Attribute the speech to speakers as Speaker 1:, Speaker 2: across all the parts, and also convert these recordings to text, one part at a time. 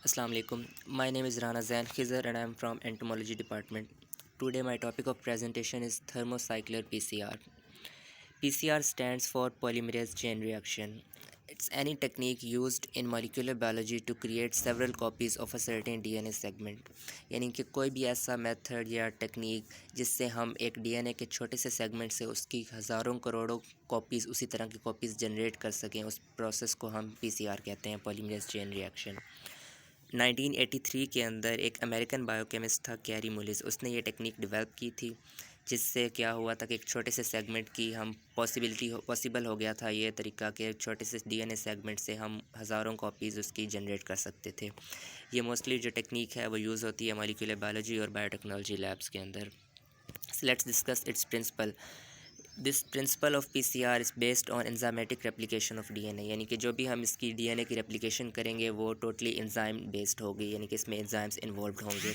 Speaker 1: Assalamu alaikum. My name is Rana Zain Khizar and I am from Entomology Department. Today my topic of presentation is thermocycler PCR. PCR stands for polymerase chain reaction. It's any technique used in molecular biology to create several copies of a certain DNA segment. यानी कि कोई भी ऐसा method या technique जिससे हम एक DNA के छोटे से सेगमेंट से उसकी हज़ारों करोड़ों कॉपीज़ उसी तरह की कॉपीज़ जनरेट कर सकें, उस प्रोसेस को हम पीसीआर कहते हैं, पॉलीमरेज चेन रिएक्शन। 1983 के अंदर एक अमेरिकन बायोकेमिस्ट था कैरी मुलिस, उसने ये टेक्निक डेवलप की थी, जिससे क्या हुआ था कि एक छोटे से सेगमेंट की हम पॉसिबल हो गया था ये तरीका कि एक छोटे से डीएनए सेगमेंट से हम हज़ारों कॉपीज़ उसकी जनरेट कर सकते थे। ये मोस्टली जो टेक्निक है वो यूज़ होती है मॉलिक्यूलर बायोलॉजी और बायोटेक्नोलॉजी लैब्स के अंदर। Let's discuss its principle. This principle of PCR is based on enzymatic replication of DNA, यानी कि जो भी हम इसकी डीएनए की रेप्लिकेशन करेंगे वो टोटली एंजाइम बेस्ड होगी, यानी कि इसमें एंजाइम्स इन्वॉल्व होंगे।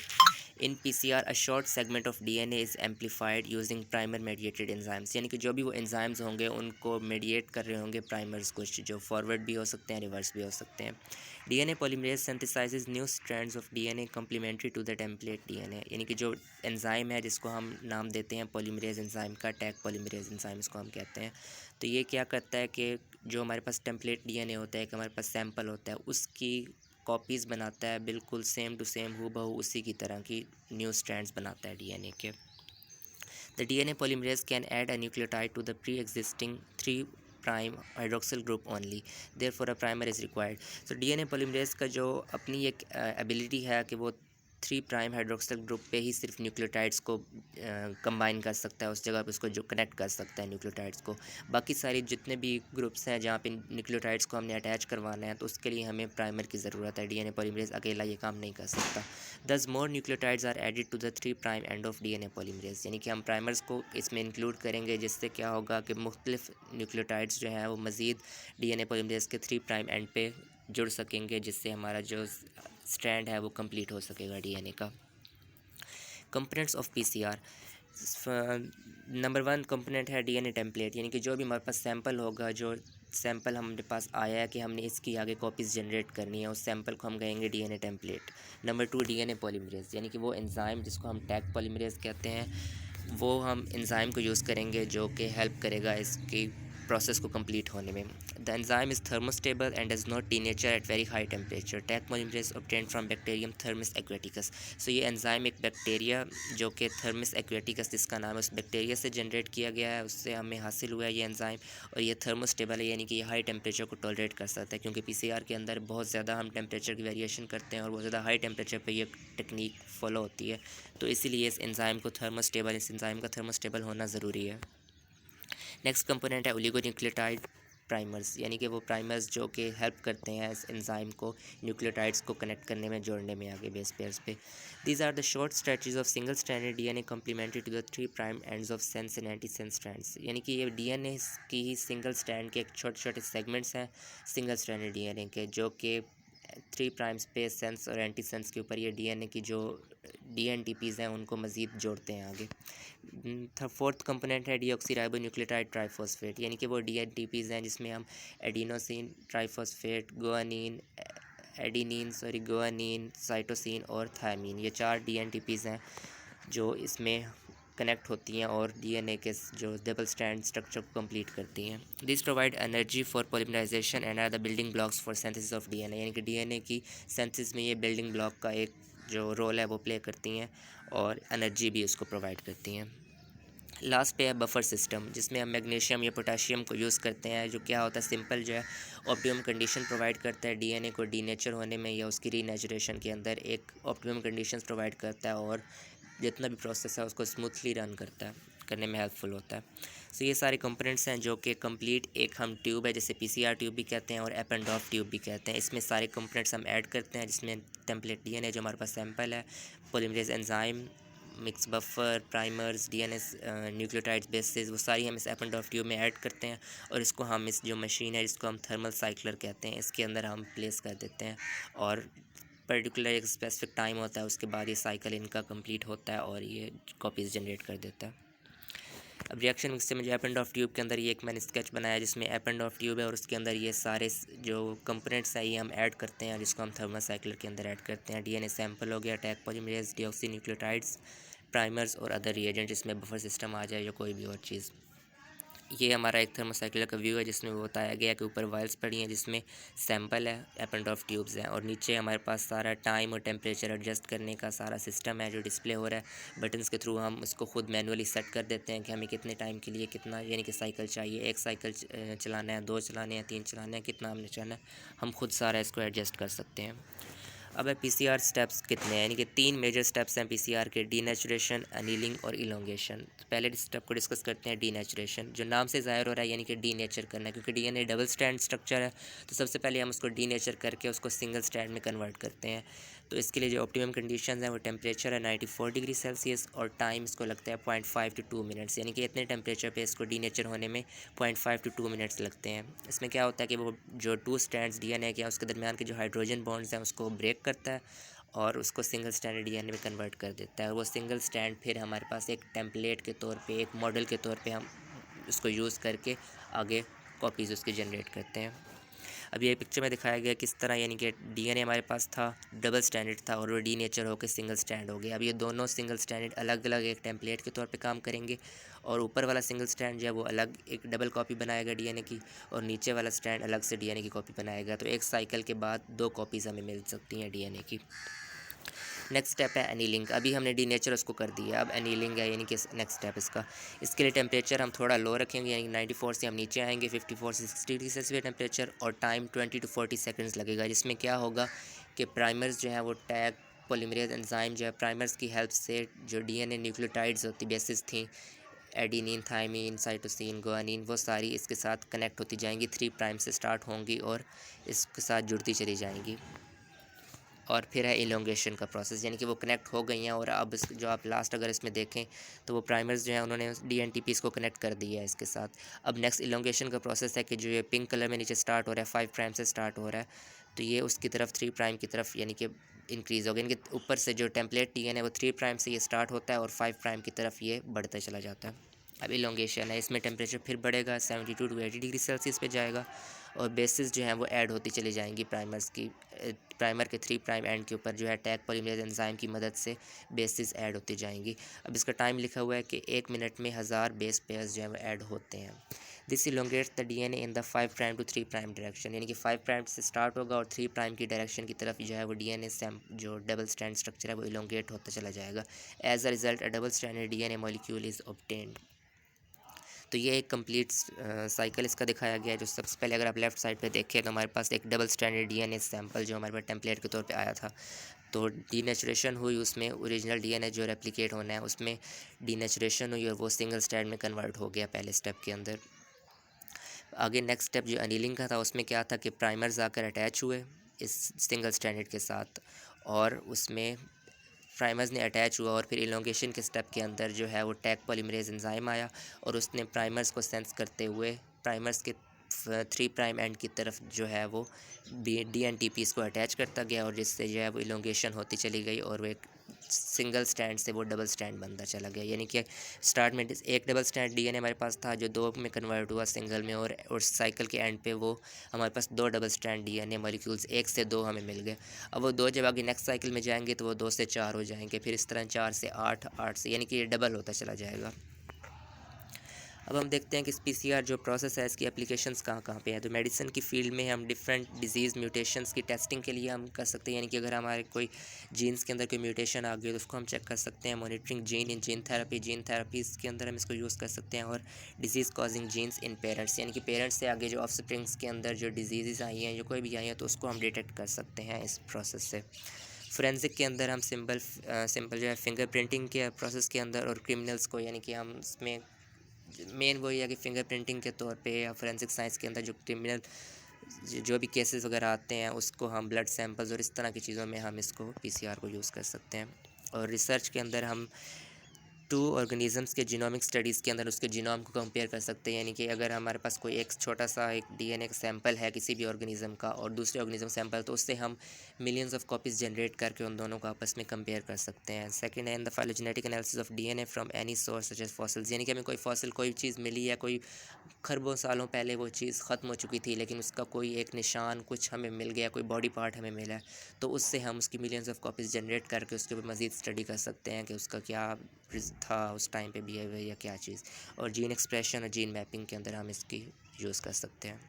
Speaker 1: In PCR a short segment of DNA is amplified using primer mediated enzymes, यानी कि जो भी वो एंजाइम्स होंगे उनको मेडिएट कर रहे होंगे प्राइमर्स, कुछ जो फॉरवर्ड भी हो सकते हैं, रिवर्स भी हो सकते हैं। DNA polymerase synthesizes new strands of DNA complementary to the template DNA, यानी कि जो एंजाइम है जिसको हम नाम देते हैं पॉलीमरेज एंजाइम का, टैग पॉलीमरेज एंजाइम इसको हम कहते हैं। तो ये क्या करता है कि जो हमारे पास टेम्पलेट डीएनए होता है, कि हमारे पास सैंपल होता है, उसकी कॉपीज़ बनाता है, बिल्कुल सेम टू सेम हूबहू उसी की तरह की न्यू स्ट्रैंड्स बनाता है डीएनए के। The DNA polymerase can add a nucleotide to the preexisting 3' hydroxyl group only, therefore a primer is required. तो डीएनए पॉलीमरेज का जो अपनी एक एबिलिटी है कि वो 3' हाइड्रोक्सिल ग्रुप पे ही सिर्फ न्यूक्लियोटाइड्स को कंबाइन कर सकता है, उस जगह पे उसको जो कनेक्ट कर सकता है न्यूक्लियोटाइड्स को। बाकी सारी जितने भी ग्रुप्स हैं जहाँ पे न्यूक्लियोटाइड्स को हमने अटैच करवाना है तो उसके लिए हमें प्राइमर की ज़रूरत है। डीएनए पॉलीमरेज अकेला ये काम नहीं कर सकता। दस more nucleotides are added to the 3' end of DNA polymerase, यानी कि हम प्राइमर्स को इसमें इंक्लूड करेंगे, जिससे क्या होगा कि मुख्तलिफ न्यूक्लियोटाइड्स जो हैं वो मज़ीद डीएनए पॉलीमरेज के 3' एंड पे जुड़ सकेंगे, जिससे हमारा जो स्ट्रैंड है वो कंप्लीट हो सकेगा डीएनए का। Components of PCR. Number 1 component है डीएनए टेम्पलेट, यानी कि जो भी हमारे पास सैंपल होगा, जो सैंपल हमारे पास आया है कि हमने इसकी आगे कॉपीज़ जनरेट करनी है, उस सैंपल को हम कहेंगे DNA template. Number 2 DNA polymerase, यानी कि वो एंजाइम जिसको हम टैग पॉलीमरेज कहते हैं, वो हम एंजाइम को यूज़ करेंगे जो कि हेल्प करेगा इसकी प्रोसेस को कंप्लीट होने में। The enzyme is thermostable and does not denature at very high temperature. Taq polymerase obtained from bacterium Thermus aquaticus. So ये एंजाइम एक बैक्टीरिया जो कि थर्मिस एक्वेटिकस जिसका नाम है, उस बैक्टीरिया से जनरेट किया गया है, उससे हमें हासिल हुआ है ये एंजाइम। और ये थर्मोस्टेबल है, यानी कि ये हाई टेम्परेचर को टॉलरेट कर सकता है, क्योंकि पीसीआर के अंदर बहुत ज़्यादा हम टेम्परेचर की वेरिएशन करते हैं और बहुत ज़्यादा हाई टेम्परेचर पर ये टेक्निक फॉलो होती है। तो इसीलिए इस एंजाइम को थर्मोस्टेबल इस एंजाइम का थर्मोस्टेबल होना ज़रूरी है। नेक्स्ट कंपोनेंट है ओलिगोन्यूक्लियोटाइड प्राइमर्स, यानी कि वो प्राइमर्स जो कि हेल्प करते हैं इस एंजाइम को न्यूक्लियोटाइड्स को कनेक्ट करने में, जोड़ने में आगे बेस पेयर्स पे। These are the short stretches of single stranded DNA complementary to the 3' ends of sense and antisense strands, यानी कि ये डीएनए की ही सिंगल स्ट्रैंड के एक छोटे छोटे सेगमेंट्स हैं सिंगल स्ट्रैंडेड डीएनए के, जो कि 3' पे सेंस और एंटी सेंस के ऊपर ये डीएनए की जो डीएनटीपीज़ हैं उनको मज़ीद जोड़ते हैं आगे। फोर्थ कंपोनेंट है डीऑक्सी न्यूक्लियोटाइड ट्राइफॉस्फेट, यानी कि वो डीएनटीपीज़ हैं जिसमें हम एडिनोसिन ट्राइफॉस्फेट, गुआनीन, साइटोसिन और थायमीन, ये 4 डीएनटीपीज़ हैं जो इसमें कनेक्ट होती हैं और डीएनए के जो डबल स्टैंड स्ट्रक्चर को कंप्लीट करती हैं। This provide energy for polymerisation and are the building blocks for synthesis of DNA, यानी कि डीएनए की सिंथेसिस में ये बिल्डिंग ब्लॉक का एक जो रोल है वो प्ले करती हैं और एनर्जी भी उसको प्रोवाइड करती हैं। लास्ट पे है बफर सिस्टम, जिसमें हम मैग्नीशियम या पोटाशियम को यूज़ करते हैं, जो क्या होता है सिंपल जो है ऑप्टिमम कंडीशन प्रोवाइड करता है डीएनए को डीनेचर होने में या उसकी रीनेचुरेशन के अंदर एक ऑप्टिमम कंडीशंस प्रोवाइड करता है और जितना भी प्रोसेस है उसको स्मूथली रन करने में हेल्पफुल होता है। सो ये सारे कंपोनेंट्स हैं जो कि कंप्लीट एक हम ट्यूब है, जैसे पीसीआर ट्यूब भी कहते हैं और एपेंडॉफ ट्यूब भी कहते हैं, इसमें सारे कंपोनेंट्स हम ऐड करते हैं, जिसमें टेम्पलेट डीएनए जो हमारे पास सैंपल है, polymerase enzyme, mix buffer, primers, DNS, nucleotides, bases, वो सारी हम इस एपेंडॉफ ट्यूब में ऐड करते हैं और इसको हम इस जो मशीन है जिसको हम थर्मल साइक्लर कहते हैं, इसके अंदर हम प्लेस कर देते हैं और पर्टिकुलर एक स्पेसिफिक टाइम होता है, उसके बाद ये साइकिल इनका कंप्लीट होता है और ये कॉपीज़ जनरेट कर देता है। अब रिएक्शन मिक्सचर में जो एप एंड ऑफ ट्यूब के अंदर ये एक मैंने स्केच बनाया जिसमें एप एंड ऑफ ट्यूब है और उसके अंदर ये सारे जो कंपोनेंट्स हैं ये हम ऐड करते हैं, जिसको हम थर्मोसाइक्लर के अंदर ऐड करते हैं। डीएनए सैंपल हो गया, tag polymerase, deoxy nucleotides, primers और अदर रिएजेंट, जिसमें बफर सिस्टम आ जाए या कोई भी और चीज़। ये हमारा एक थर्मोसाइक्लर का व्यू है जिसमें वो बताया गया कि ऊपर वायल्स पड़ी हैं जिसमें सैंपल है, एप एंड ऑफ ट्यूब्स हैं, और नीचे हमारे पास सारा टाइम और टेम्परेचर एडजस्ट करने का सारा सिस्टम है जो डिस्प्ले हो रहा है। बटन्स के थ्रू हम इसको खुद मैनुअली सेट कर देते हैं कि हमें कितने टाइम के लिए कितना यानी कि साइकिल चाहिए, एक साइकिल चलाना है, 2 चलाने हैं, 3 चलाने हैं, कितना हमने चलाना है, हम खुद सारा इसको एडजस्ट कर सकते हैं। अब है पीसीआर स्टेप्स कितने हैं, यानी कि 3 मेजर स्टेप्स हैं पीसीआर के, डीनेचुरेशन, अनीलिंग और इलोंगेशन। तो पहले स्टेप को डिस्कस करते हैं डीनेचुरेशन, जो नाम से ज़ाहिर हो रहा है यानी कि डीनेचर करना है, क्योंकि डीएनए डबल स्ट्रैंड स्ट्रक्चर है। तो सबसे पहले हम उसको डीनेचर करके उसको सिंगल स्ट्रैंड में कन्वर्ट करते हैं। तो इसके लिए जो ऑप्टिमम कंडीशंस हैं वो टेम्परेचर है 94 डिग्री सेल्सियस और टाइम इसको लगता है 0.5 to 2 मिनट्स, यानी कि इतने टेम्परेचर पे इसको डीनेचर होने में 0.5 to 2 मिनट्स लगते हैं। इसमें क्या होता है कि वो जो 2 स्ट्रैंड्स डीएनए के उसके दरमियान के जो हाइड्रोजन बॉन्ड्स हैं उसको ब्रेक करता है और उसको सिंगल स्टैंड डीएनए में कन्वर्ट कर देता है। और वो सिंगल स्टैंड फिर हमारे पास एक टेम्पलेट के तौर पे, एक मॉडल के तौर पे हम उसको यूज़ करके आगे कॉपीज़ उसके जनरेट करते हैं। अब ये पिक्चर में दिखाया गया किस तरह, यानी कि डीएनए हमारे पास था, डबल स्टैंडर्ड था और वो डीनेचर होकर सिंगल स्टैंड हो गया। अब ये दोनों सिंगल स्टैंडर्ड अलग अलग एक टेम्पलेट के तौर पे काम करेंगे और ऊपर वाला सिंगल स्टैंड जो है वो अलग एक डबल कॉपी बनाएगा डीएनए की और नीचे वाला स्टैंड अलग से डीएनए की कॉपी बनाएगा। तो एक साइकिल के बाद 2 कॉपीज़ हमें मिल सकती हैं डीएनए की। नेक्स्ट स्टेप है एनीलिंग। अभी हमने डीनेचर उसको कर दिया, अब एनीलिंग है यानी कि नेक्स्ट स्टेप इसका। इसके लिए टेम्परेचर हम थोड़ा लो रखेंगे, यानी 94 से हम नीचे आएंगे 54 से 60 डिग्री सेल्सियस टेम्परेचर, और टाइम 20 to 40 सेकंड्स लगेगा। जिसमें क्या होगा कि प्राइमर्स जो है वो टैग पॉलीमरेज एंजाइम जो है प्राइमर्स की हेल्प से जो डीएनए न्यूक्लियोटाइड्स होती बेसिस थी, एडिनिन, थाइमिन, साइटोसिन, गुआनिन, वो सारी इसके साथ कनेक्ट होती जाएंगी, 3 प्राइम से स्टार्ट होंगी और इसके साथ जुड़ती चली जाएंगी। और फिर है इलोंगेशन का प्रोसेस, यानी कि वो कनेक्ट हो गई हैं और अब इस जो आप लास्ट अगर इसमें देखें तो वो प्राइमर्स जो हैं उन्होंने डीएनटीपीस को कनेक्ट कर दिया है इसके साथ। अब नेक्स्ट इलोंगेशन का प्रोसेस है कि जो ये पिंक कलर में नीचे स्टार्ट हो रहा है 5 प्राइम से स्टार्ट हो रहा है, तो ये उसकी तरफ 3 प्राइम की तरफ यानी कि इंक्रीज़ हो गया, यानी कि ऊपर से जो टेम्पलेट डीएनए है वो 3 प्राइम से ये स्टार्ट होता है और 5 प्राइम की तरफ ये बढ़ता चला जाता है। अब इलोंगेशन है, इसमें टेम्परेचर फिर बढ़ेगा, 72 to 80 डिग्री सेल्सियस पे जाएगा और बेसिस जो हैं वो ऐड होती चली जाएंगी प्राइमर्स की। प्राइमर के 3 प्राइम एंड के ऊपर जो है टैग पॉलीमरेज एंजाइम की मदद से बेसिस ऐड होती जाएंगी। अब इसका टाइम लिखा हुआ है कि 1 मिनट में 1000 बेस पेयर्स जो है वो ऐड होते हैं। This elongates the DNA in the 5 prime to 3 prime direction, यानी कि 5 प्राइम से स्टार्ट होगा और 3 प्राइम की डायरेक्शन की तरफ जो है वो डीएनए जो डबल स्ट्रैंड स्ट्रक्चर है वो इलोंगेट होता चला जाएगा। As a result a double stranded DNA molecule is obtained. तो ये एक कंप्लीट साइकिल इसका दिखाया गया है। जो सबसे पहले अगर आप लेफ़्ट साइड पे देखें तो हमारे पास एक डबल स्टैंडर्ड डीएनए सैंपल जो हमारे पास टेम्पलेट के तौर पे आया था, तो डीनेचुरेशन हुई, उसमें ओरिजिनल डीएनए जो रेप्लिकेट होना है उसमें डीनेचुरेशन हुई और वो सिंगल स्टैंड में कन्वर्ट हो गया पहले स्टेप के अंदर। आगे नेक्स्ट स्टेप जो अनिलिंग का था उसमें क्या था कि प्राइमर्स आकर अटैच हुए इस सिंगल स्टैंडर्ड के साथ और उसमें प्राइमर्स ने अटैच हुआ और फिर इलोंगेशन के स्टेप के अंदर जो है वो टैग पॉलीमरेज एंजाइम आया और उसने प्राइमर्स को सेंस करते हुए प्राइमर्स के 3 प्राइम एंड की तरफ जो है वो डीएनटीपीस को अटैच करता गया और जिससे जो है वो इलोंगेशन होती चली गई और वो एक सिंगल स्टैंड से वो डबल स्टैंड बनता चला गया। यानी कि स्टार्ट में एक डबल स्टैंड डीएनए हमारे पास था जो 2 में कन्वर्ट हुआ सिंगल में, और साइकिल के एंड पे वो हमारे पास 2 डबल स्टैंड डीएनए मॉलिक्यूल्स 1 से 2 हमें मिल गए। अब वो 2 जब आगे नेक्स्ट साइकिल में जाएंगे तो वो 2 से 4 हो जाएंगे, फिर इस तरह 4 से 8, 8 से, यानी कि ये डबल होता चला जाएगा। अब हम देखते हैं कि पीसीआर जो प्रोसेस है इसकी एप्लीकेशंस कहाँ कहाँ पे है। तो मेडिसिन की फील्ड में हम डिफरेंट डिजीज़ म्यूटेशंस की टेस्टिंग के लिए हम कर सकते हैं, यानी कि अगर हमारे कोई जीन्स के अंदर कोई म्यूटेशन आ गई तो उसको हम चेक कर सकते हैं। मॉनिटरिंग जीन इन जीन थेरापीज़ के अंदर हम इसको यूज़ कर सकते हैं। और डिजीज़ कॉजिंग जीन्स इन पेरेंट्स, यानी कि पेरेंट्स से आगे जो ऑफस्प्रिंग्स के अंदर जो डिजीज़ आई हैं, जो कोई भी आई हैं, तो उसको हम डिटेक्ट कर सकते हैं इस प्रोसेस से। फोरेंसिक के अंदर हम सिंपल जो है फिंगर प्रिंटिंग के प्रोसेस के अंदर और क्रिमिनल्स को, यानी कि हम इसमें मेन वही है कि फिंगर प्रिंटिंग के तौर पे या फोरेंसिक साइंस के अंदर जो क्रिमिनल जो भी केसेस वगैरह आते हैं उसको हम ब्लड सैंपल्स और इस तरह की चीज़ों में हम इसको पीसीआर को यूज़ कर सकते हैं। और रिसर्च के अंदर हम टू ऑर्गेनिजम्स के जीनोमिक स्टडीज़ के अंदर उसके जीनोम को कंपेयर कर सकते हैं, यानी कि अगर हमारे पास कोई एक छोटा सा एक डीएनए का सैंपल है किसी भी ऑर्गेनिज्म का और दूसरे ऑर्गेनिज्म सैंपल, तो उससे हम मिलियंस ऑफ कॉपीज़ जनरेट करके उन दोनों को आपस में कंपेयर कर सकते हैं। सेकंड है in the phylogenetic analysis of DNA from any source such as fossils, यानी कि हमें कोई फॉसिल कोई चीज़ मिली है, कोई खरबों सालों पहले वो चीज़ ख़त्म हो चुकी थी, लेकिन उसका कोई एक निशान कुछ हमें मिल गया, कोई बॉडी पार्ट हमें मिला है, तो उससे हम उसकी मिलियंस ऑफ कॉपीज़ जनरेट करके उसके ऊपर मज़ीद स्टडी कर सकते हैं कि उसका क्या था उस टाइम पे बिहेवियर या क्या चीज़। और जीन एक्सप्रेशन और जीन मैपिंग के अंदर हम इसकी यूज़ कर सकते हैं।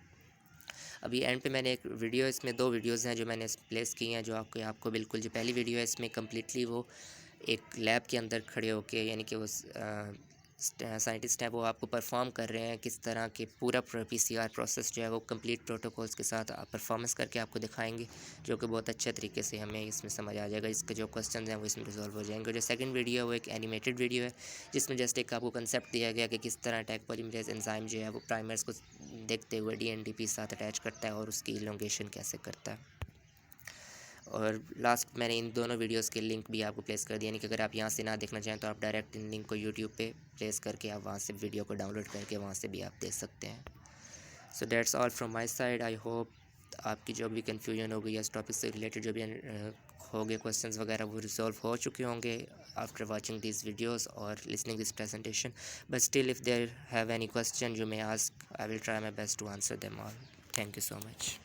Speaker 1: अभी एंड पे मैंने एक वीडियो, इसमें 2 वीडियोज़ हैं जो मैंने प्लेस की हैं, जो आपको बिल्कुल, जो पहली वीडियो है इसमें कम्प्लीटली वो एक लैब के अंदर खड़े होके, यानी कि वो साइंटिस्ट हैं, वो आपको परफॉर्म कर रहे हैं किस तरह के पूरा पीसीआर प्रोसेस जो है वो कंप्लीट प्रोटोकॉल्स के साथ परफॉर्मेंस करके आपको दिखाएंगे, जो कि बहुत अच्छे तरीके से हमें इसमें समझ आ जाएगा। इसके जो क्वेश्चंस हैं वो इसमें रिजॉल्व हो जाएंगे। जो सेकंड वीडियो है वो एक एनिमेटेड वीडियो है, जिसमें जस्ट एक आपको कंसेप्ट दिया गया कि किस तरह टैग पॉलीमरेज एंजाइम जो है वो प्राइमर्स को देखते हुए डीएनडीपी साथ अटैच करता है और उसकी इलोंगेशन कैसे करता है। और लास्ट मैंने इन दोनों वीडियोस के लिंक भी आपको प्लेस कर दिया, यानी कि अगर आप यहाँ से ना देखना चाहें तो आप डायरेक्ट इन लिंक को यूट्यूब पे प्लेस करके आप वहाँ से वीडियो को डाउनलोड करके वहाँ से भी आप देख सकते हैं। So that's all from my side. I hope आपकी जो भी कन्फ्यूजन हो गई इस टॉपिक से रिलेटेड, जो भी हो गए क्वेश्चंस वगैरह, वो रिजॉल्व हो चुके होंगे आफ्टर वाचिंग दिस वीडियोस और listening this presentation. But still if there have any question you may ask, I will try my best to answer them all. Thank you so much.